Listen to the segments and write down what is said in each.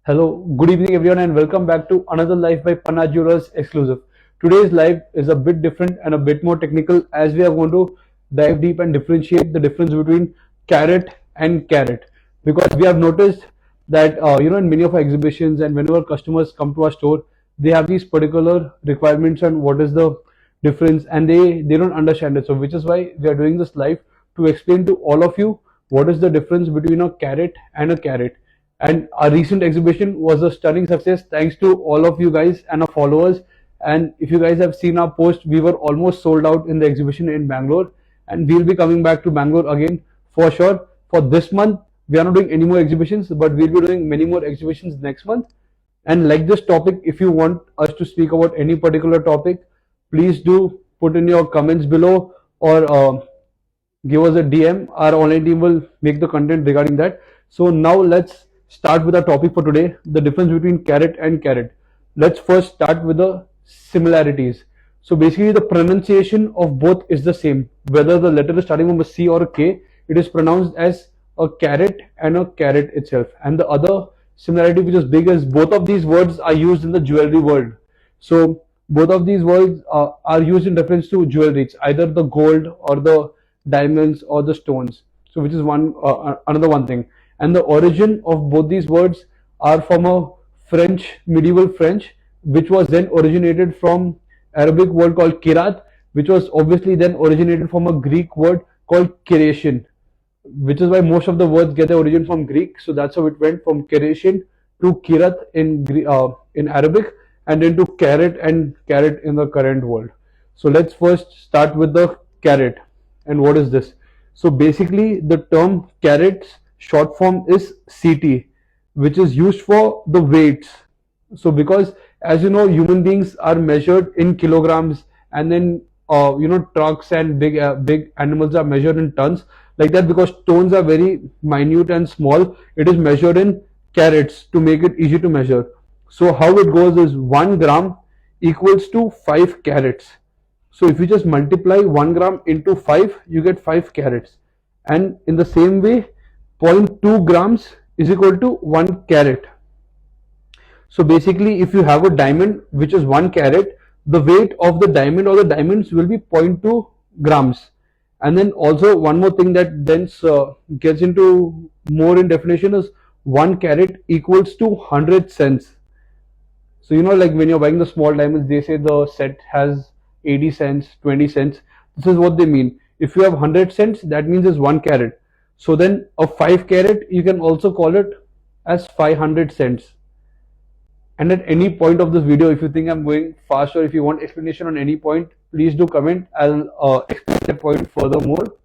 Hello, good evening everyone and welcome back to another live by Panna Jewelers exclusive. Today's live is a bit different and a bit more technical as we are going to dive deep and differentiate the difference between carat and carat, because we have noticed that in many of our exhibitions and whenever customers come to our store, they have these particular requirements on what is the difference, and they don't understand it. So which is why we are doing this live to explain to all of you what is the difference between a carat and a carat. And our recent exhibition was a stunning success thanks to all of you guys and our followers. And if you guys have seen our post, we were almost sold out in the exhibition in Bangalore, and we'll be coming back to Bangalore again for sure. For this month, we are not doing any more exhibitions, but we'll be doing many more exhibitions next month. And like this topic, if you want us to speak about any particular topic, please do put in your comments below, or give us a DM. Our online team will make the content regarding that. So now let's start with our topic for today, the difference between carat and carat. Let's first start with the similarities. So basically the pronunciation of both is the same. Whether the letter is starting from a C or a K, it is pronounced as a carat and a carat itself. And the other similarity which is big is both of these words are used in the jewelry world. So both of these words are used in reference to jewelry. It's either the gold or the diamonds or the stones. So which is another one thing. And the origin of both these words are from a medieval French, which was then originated from Arabic word called kirat, which was obviously then originated from a Greek word called Kiratian, which is why most of the words get their origin from Greek. So that's how it went from Kiratian to kirat in Arabic, and then to carat and carat in the current world. So let's first start with the carat. And what is this? So basically the term carats short form is CT, which is used for the weights. So because as you know, human beings are measured in kilograms, and then trucks and big animals are measured in tons, like that. Because stones are very minute and small, it is measured in carats to make it easy to measure. So how it goes is 1 gram equals to 5 carats. So if you just multiply 1 gram into 5, you get 5 carats. And in the same way, 0.2 grams is equal to 1 carat. So basically, if you have a diamond which is 1 carat, the weight of the diamond or the diamonds will be 0.2 grams. And then also one more thing that then gets into more in definition is 1 carat equals to 100 cents. So like when you're buying the small diamonds, they say the set has 80 cents, 20 cents. This is what they mean. If you have 100 cents, that means it's 1 carat. So then a 5 carat, you can also call it as 500 cents. And at any point of this video, if you think I'm going fast, or if you want explanation on any point, please do comment. I'll explain that point furthermore.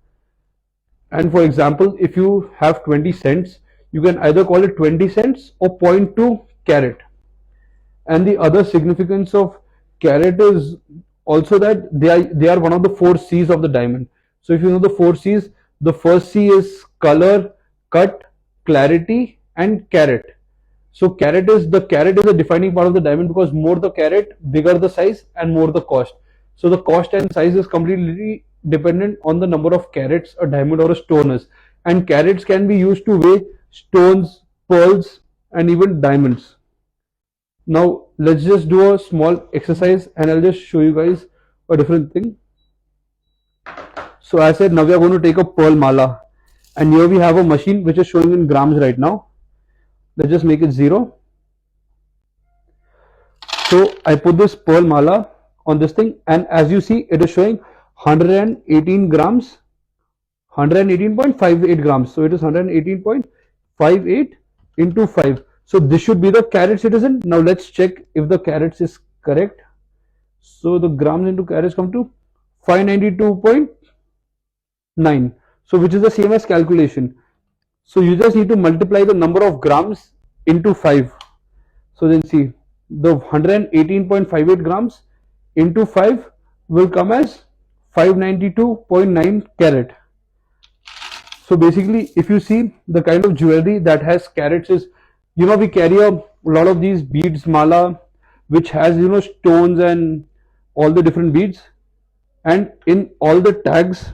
And for example, if you have 20 cents, you can either call it 20 cents or 0.2 carat. And the other significance of carat is also that they are one of the 4 C's of the diamond. So if you know the 4 C's, the first C is color, cut, clarity, and carat. So carat is a defining part of the diamond, because more the carat, bigger the size and more the cost. So the cost and size is completely dependent on the number of carats a diamond or a stone is. And carats can be used to weigh stones, pearls, and even diamonds. Now let's just do a small exercise and I'll just show you guys a different thing. So as I said, now we are going to take a pearl mala, and here we have a machine which is showing in grams right now. Let's just make it 0. So I put this pearl mala on this thing, and as you see, it is showing 118 grams, 118.58 grams. So it is 118.58 into 5. So this should be the carat, citizen. Now let's check if the carats is correct. So the grams into carats come to 592.9. So which is the same as calculation. So you just need to multiply the number of grams into 5. So then see, the 118.58 grams into 5 will come as 592.9 carat. So basically, if you see the kind of jewelry that has carats is, we carry a lot of these beads mala, which has stones and all the different beads, and in all the tags,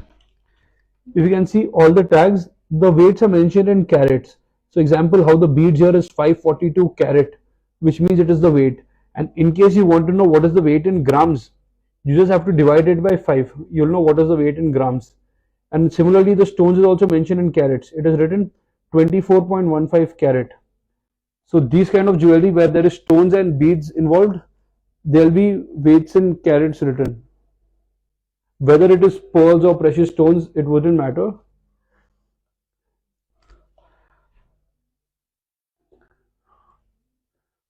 if you can see all the tags, the weights are mentioned in carats. So example, how the beads here is 542 carat, which means it is the weight. And in case you want to know what is the weight in grams, you just have to divide it by 5. You'll know what is the weight in grams. And similarly, the stones is also mentioned in carats. It is written 24.15 carat. So these kind of jewelry where there is stones and beads involved, there'll be weights in carats written. Whether it is pearls or precious stones, it wouldn't matter.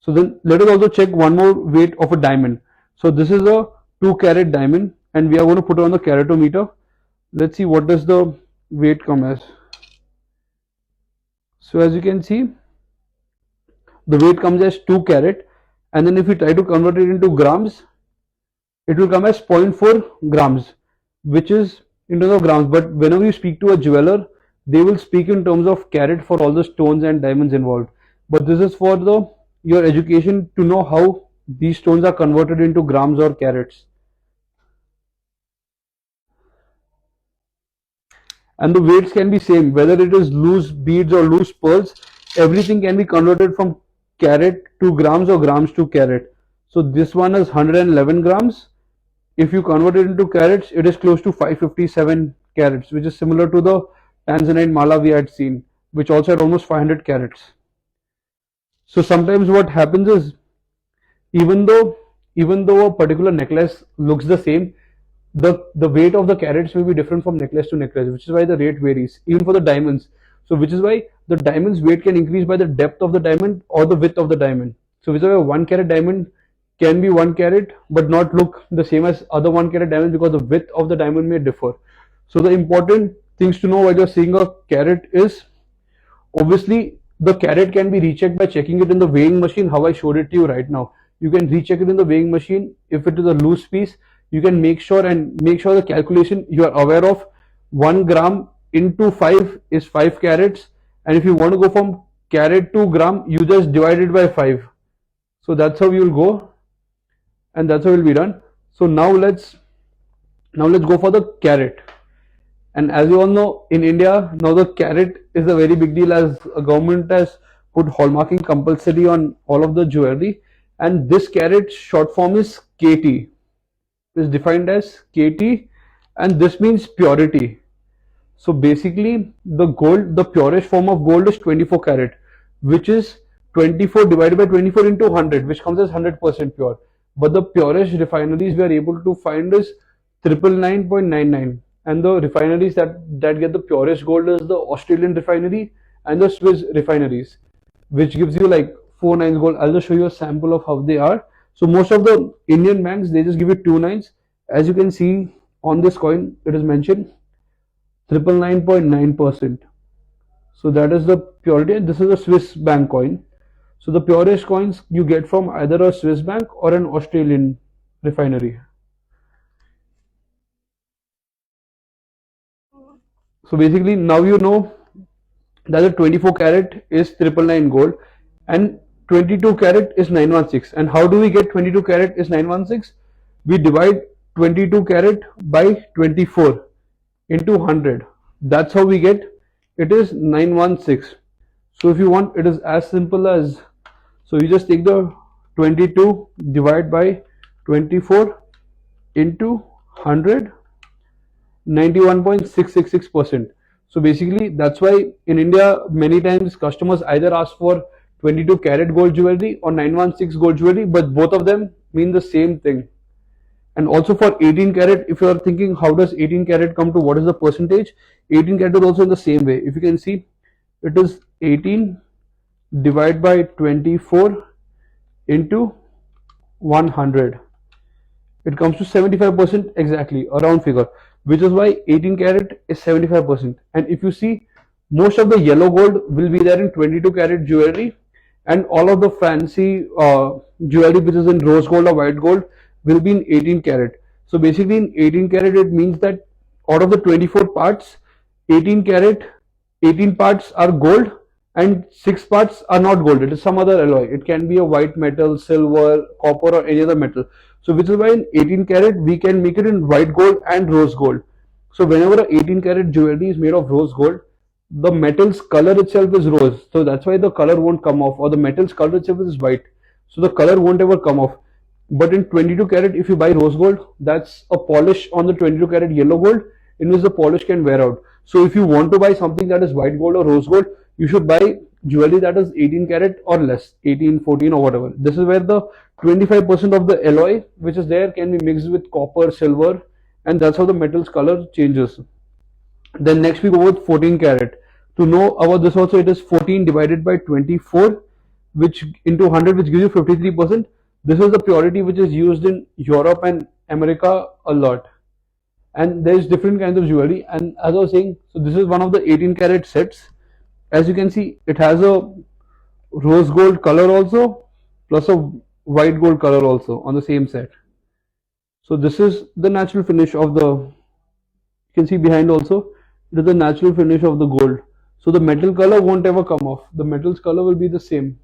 So then let us also check one more weight of a diamond. So this is a 2 carat diamond and we are going to put it on the caratometer. Let's see what does the weight come as. So as you can see, the weight comes as 2 carat, and then if we try to convert it into grams, it will come as 0.4 grams, which is in terms of grams. But whenever you speak to a jeweler, they will speak in terms of carat for all the stones and diamonds involved. But this is for your education to know how these stones are converted into grams or carats. And the weights can be same, whether it is loose beads or loose pearls, everything can be converted from carat to grams or grams to carat. So this one is 111 grams. If you convert it into carats, it is close to 557 carats, which is similar to the Tanzanite mala we had seen, which also had almost 500 carats. So sometimes what happens is, even though a particular necklace looks the same, the weight of the carats will be different from necklace to necklace, which is why the rate varies, even for the diamonds. So which is why the diamond's weight can increase by the depth of the diamond or the width of the diamond. So which is why a 1 carat diamond can be 1 carat but not look the same as other 1 carat diamonds, because the width of the diamond may differ. So the important things to know while you're seeing a carat is, obviously the carat can be rechecked by checking it in the weighing machine, how I showed it to you right now. You can recheck it in the weighing machine. If it is a loose piece, you can make sure the calculation you are aware of. 1 gram into 5 is 5 carats, and if you want to go from carat to gram, you just divide it by 5. So that's how you will go, and that's how it will be done. So now let's go for the carat. And as you all know, in India now the carat is a very big deal, as a government has put hallmarking compulsory on all of the jewelry, and this carat short form is KT. Is defined as KT, and this means purity. So basically the gold, the purest form of gold is 24 carat, which is 24 divided by 24 into 100, which comes as 100% pure. But the purest refineries we are able to find is 999.99, and the refineries that get the purest gold is the Australian refinery and the Swiss refineries, which gives you like 4 nines gold. I'll just show you a sample of how they are. So most of the Indian banks, they just give you 2 nines. As you can see on this coin, it is mentioned 999.9%. So that is the purity, and this is a Swiss bank coin. So the purest coins you get from either a Swiss bank or an Australian refinery. So basically now you know that the 24 carat is 999 gold and 22 carat is 916. And how do we get 22 carat is 916? We divide 22 carat by 24 into 100. That's how we get it is 916. So if you want, it is as simple as, so you just take the 22 divide by 24 into 100, 91.666%. So basically that's why in India many times customers either ask for 22 carat gold jewelry or 916 gold jewelry, but both of them mean the same thing. And also for 18 carat, if you are thinking how does 18 carat come to what is the percentage, 18 carat is also in the same way. If you can see, it is 18 divided by 24 into 100. It comes to 75% exactly, a round figure, which is why 18 carat is 75%. And if you see, most of the yellow gold will be there in 22 carat jewelry, and all of the fancy jewelry which is in rose gold or white gold will be in 18 carat. So basically in 18 carat, it means that out of the 24 parts, 18 carat, 18 parts are gold and 6 parts are not gold. It is some other alloy. It can be a white metal, silver, copper, or any other metal. So which is why in 18 carat we can make it in white gold and rose gold. So whenever a 18 carat jewelry is made of rose gold, the metal's color itself is rose, so that's why the color won't come off, or the metal's color itself is white, so the color won't ever come off. But in 22 karat, if you buy rose gold, that's a polish on the 22 karat yellow gold in which the polish can wear out. So if you want to buy something that is white gold or rose gold, you should buy jewelry that is 18 karat or less, 18, 14 or whatever. This is where the 25% of the alloy which is there can be mixed with copper, silver, and that's how the metal's color changes. Then next we go with 14 karat. To know about this also, it is 14 divided by 24, which into 100, which gives you 53%. This is the purity which is used in Europe and America a lot. And there's different kinds of jewelry. And as I was saying, so this is one of the 18 karat sets. As you can see, it has a rose gold color also, plus a white gold color also on the same set. So this is the natural finish of the, you can see behind also, it is the natural finish of the gold. So the metal color won't ever come off. The metal's color will be the same.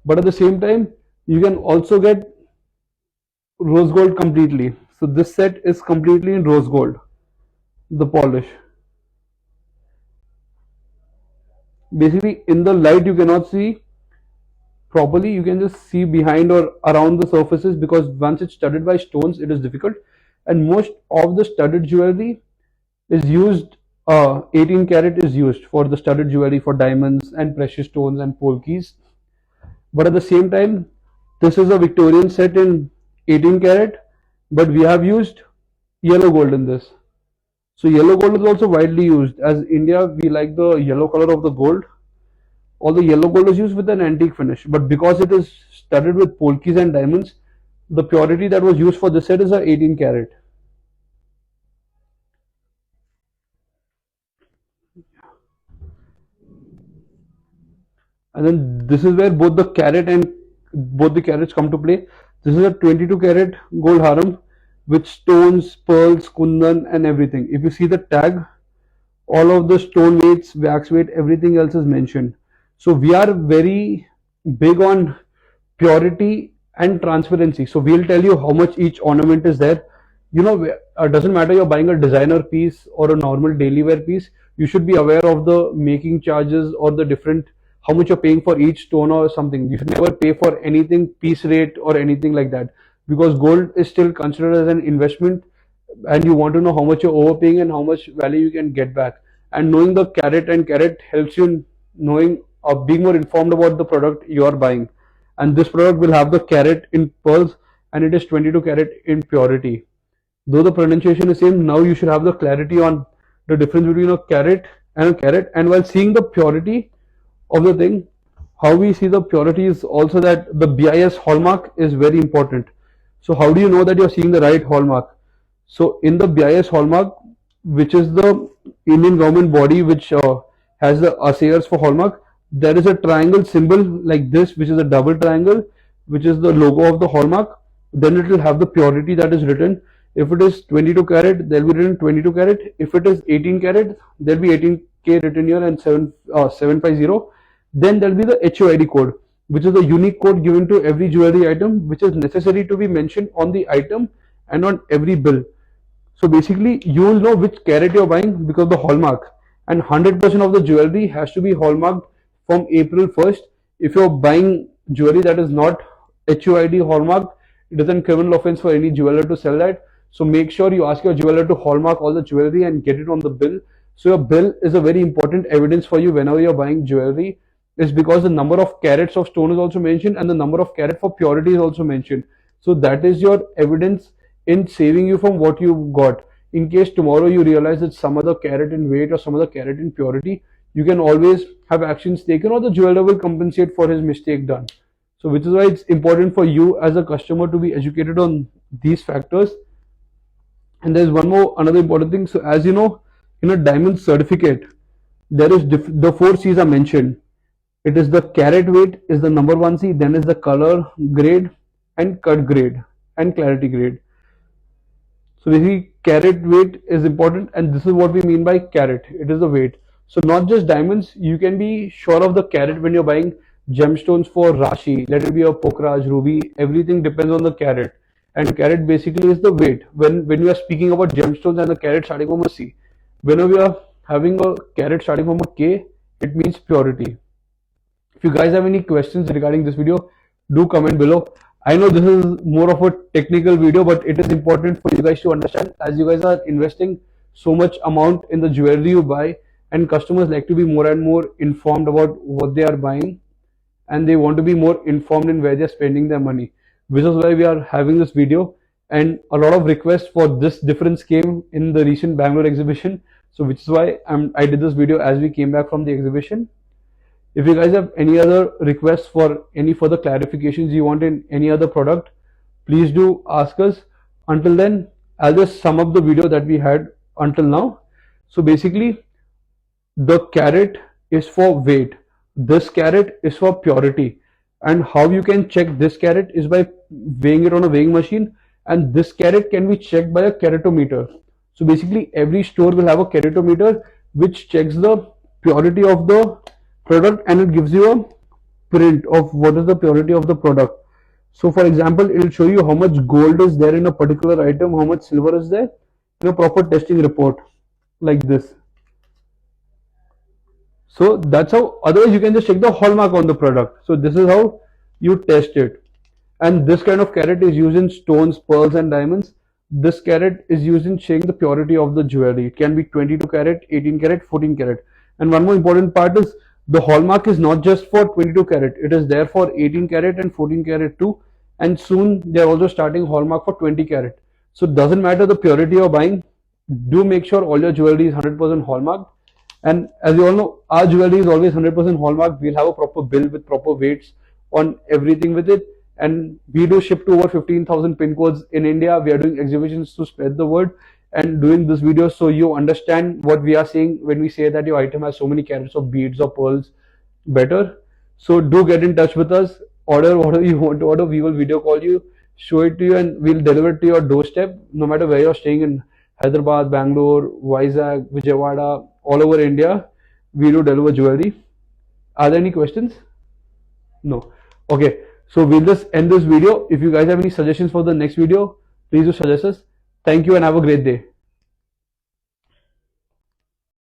But at the same time, you can also get rose gold completely. So this set is completely in rose gold, the polish. Basically, in the light you cannot see properly, you can just see behind or around the surfaces, because once it's studded by stones, it is difficult. And most of the studded jewelry is used, 18 karat is used for the studded jewelry, for diamonds and precious stones and polkis. But at the same time, this is a Victorian set in 18 karat, but we have used yellow gold in this. So yellow gold is also widely used. As India, we like the yellow color of the gold. Although yellow gold is used with an antique finish, but because it is studded with polkis and diamonds, the purity that was used for this set is a 18 karat. And then this is where both the carat and both the carats come to play. This is a 22 karat gold harem with stones, pearls, kundan and everything. If you see the tag, all of the stone weights, wax weight, everything else is mentioned. So we are very big on purity and transparency. So we'll tell you how much each ornament is there. You know, doesn't matter you're buying a designer piece or a normal daily wear piece, you should be aware of the making charges or the different, how much you're paying for each stone or something. You should never pay for anything piece rate or anything like that, because gold is still considered as an investment, and you want to know how much you're overpaying and how much value you can get back. And knowing the carat and carat helps you in knowing, being more informed about the product you are buying. And this product will have the carat in pearls, and it is 22 karat in purity. Though the pronunciation is same, now you should have the clarity on the difference between a carat and a carat. And while seeing the purity of the thing, how we see the purity is also that the BIS hallmark is very important. So how do you know that you're seeing the right hallmark? So in the BIS hallmark, which is the Indian government body which has the assayers for hallmark, there is a triangle symbol like this, which is a double triangle, which is the logo of the hallmark. Then it will have the purity that is written. If it is 22 karat, there will be written 22 karat. If it is 18 karat, there will be 18K written here and 750. Then there will be the HUID code, which is the unique code given to every jewelry item, which is necessary to be mentioned on the item and on every bill. So basically, you will know which carat you're buying because of the hallmark. And 100% of the jewelry has to be hallmarked from April 1st. If you're buying jewelry that is not HUID hallmarked, it is a criminal offense for any jeweler to sell that. So make sure you ask your jeweler to hallmark all the jewelry and get it on the bill. So your bill is a very important evidence for you whenever you're buying jewelry. Is because the number of carats of stone is also mentioned and the number of carat for purity is also mentioned. So that is your evidence in saving you from what you got. In case tomorrow you realize it's some other carat in weight or some other carat in purity, you can always have actions taken, or the jeweler will compensate for his mistake done. So which is why it's important for you as a customer to be educated on these factors. And there's another important thing. So as you know, in a diamond certificate, there is the 4 C's are mentioned. It is the carat weight is the number 1 C, then is the color grade and cut grade and clarity grade. So basically carat weight is important, and this is what we mean by carat. It is the weight. So not just diamonds, you can be sure of the carat when you're buying gemstones for Rashi, let it be a Pokraj, ruby, everything depends on the carat. And carat basically is the weight. When we are speaking about gemstones and the carat starting from a C, whenever we are having a carat starting from a K, it means purity. If you guys have any questions regarding this video, do comment below. I know this is more of a technical video, but it is important for you guys to understand, as you guys are investing so much amount in the jewelry you buy, and customers like to be more and more informed about what they are buying, and they want to be more informed in where they're spending their money, which is why we are having this video. And a lot of requests for this difference came in the recent Bangalore exhibition, so which is why I did this video as we came back from the exhibition. If you guys have any other requests for any further clarifications you want in any other product, please do ask us. Until then, I'll just sum up the video that we had until now. So basically, the carat is for weight, this carat is for purity, and how you can check this carat is by weighing it on a weighing machine, and this carat can be checked by a caratometer. So basically every store will have a caratometer which checks the purity of the product, and it gives you a print of what is the purity of the product. So for example, it will show you how much gold is there in a particular item, how much silver is there in a proper testing report, like this. So that's how, otherwise you can just check the hallmark on the product. So this is how you test it. And this kind of carat is used in stones, pearls and diamonds. This carat is used in checking the purity of the jewelry. It can be 22 carat, 18 carat, 14 carat. And one more important part is the hallmark is not just for 22 carat. It is there for 18 carat and 14 carat too. And soon they are also starting hallmark for 20 carat. So it doesn't matter the purity you're buying. Do make sure all your jewelry is 100% hallmark. And as you all know, our jewelry is always 100% hallmark. We'll have a proper bill with proper weights on everything with it. And we do ship to over 15,000 pin codes in India. We are doing exhibitions to spread the word and doing this video so you understand what we are saying when we say that your item has so many carats of beads or pearls better. So do get in touch with us. Order whatever you want to order. We will video call you, show it to you, and we'll deliver it to your doorstep no matter where you're staying in Hyderabad, Bangalore, Vizag, Vijayawada, all over India. We do deliver jewelry. Are there any questions? No. Okay. So we'll just end this video. If you guys have any suggestions for the next video, please do suggest us. Thank you and have a great day.